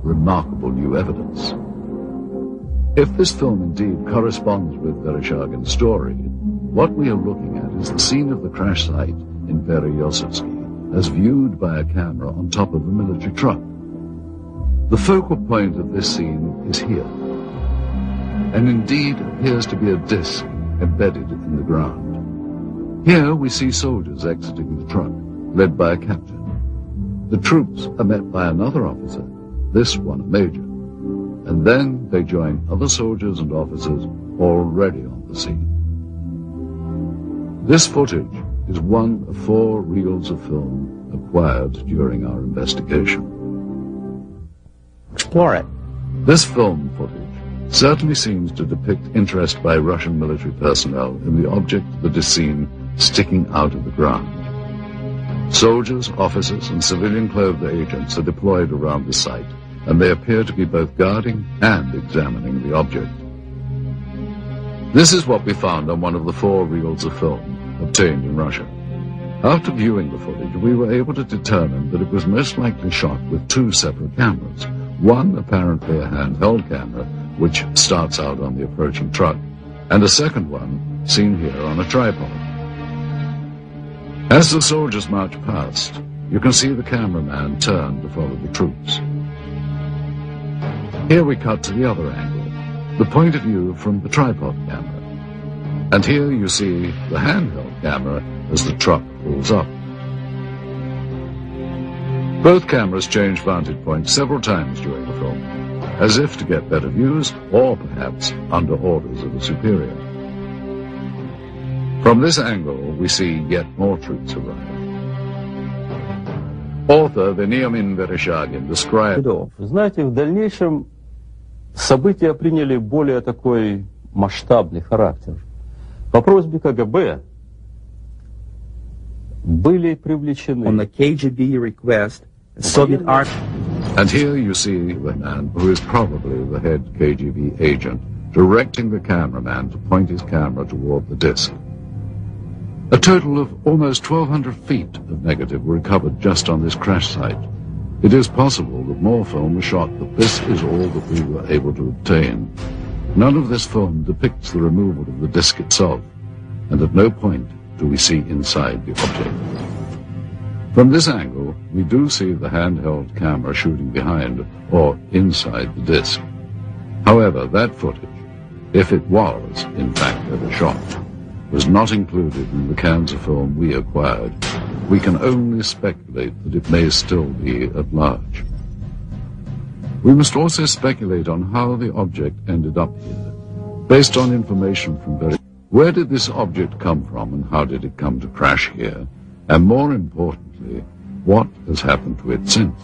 remarkable new evidence. If this film indeed corresponds with Vereshchagin's story, what we are looking at is the scene of the crash site in Pereosovsky, as viewed by a camera on top of a military truck. The focal point of this scene is here, and indeed appears to be a disc embedded in the ground. Here we see soldiers exiting the truck, led by a captain. The troops are met by another officer, this one a major, and then they join other soldiers and officers already on the scene. This footage is one of 4 reels of film acquired during our investigation. Explore it. This film footage certainly seems to depict interest by Russian military personnel in the object that is seen sticking out of the ground. Soldiers, officers, and civilian-clothed agents are deployed around the site, and they appear to be both guarding and examining the object. This is what we found on one of the 4 reels of film obtained in Russia. After viewing the footage, we were able to determine that it was most likely shot with 2 separate cameras. One apparently a handheld camera, which starts out on the approaching truck, and a second one seen here on a tripod. As the soldiers march past, you can see the cameraman turn to follow the troops. Here we cut to the other angle, the point of view from the tripod camera. And here you see the handheld camera as the truck pulls up. Both cameras change vantage points several times during the film, as if to get better views, or perhaps under orders of a superior. From this angle, we see yet more troops arrive. Author Veniamin Vereshchagin described... Знаете, в дальнейшем события приняли более такой масштабный характер. По просьбе КГБ были привлечены... On the KGB request, the Soviet army... And here you see the man who is probably the head KGB agent directing the cameraman to point his camera toward the disc. A total of almost 1,200 feet of negative were recovered just on this crash site. It is possible that more film was shot, but this is all that we were able to obtain. None of this film depicts the removal of the disc itself, and at no point do we see inside the object. From this angle, we do see the handheld camera shooting behind or inside the disc. However, that footage, if it was, in fact, ever shot, was not included in the cans of film we acquired. We can only speculate that it may still be at large. We must also speculate on how the object ended up here, based on information from where did this object come from and how did it come to crash here? And more importantly, what has happened to it since?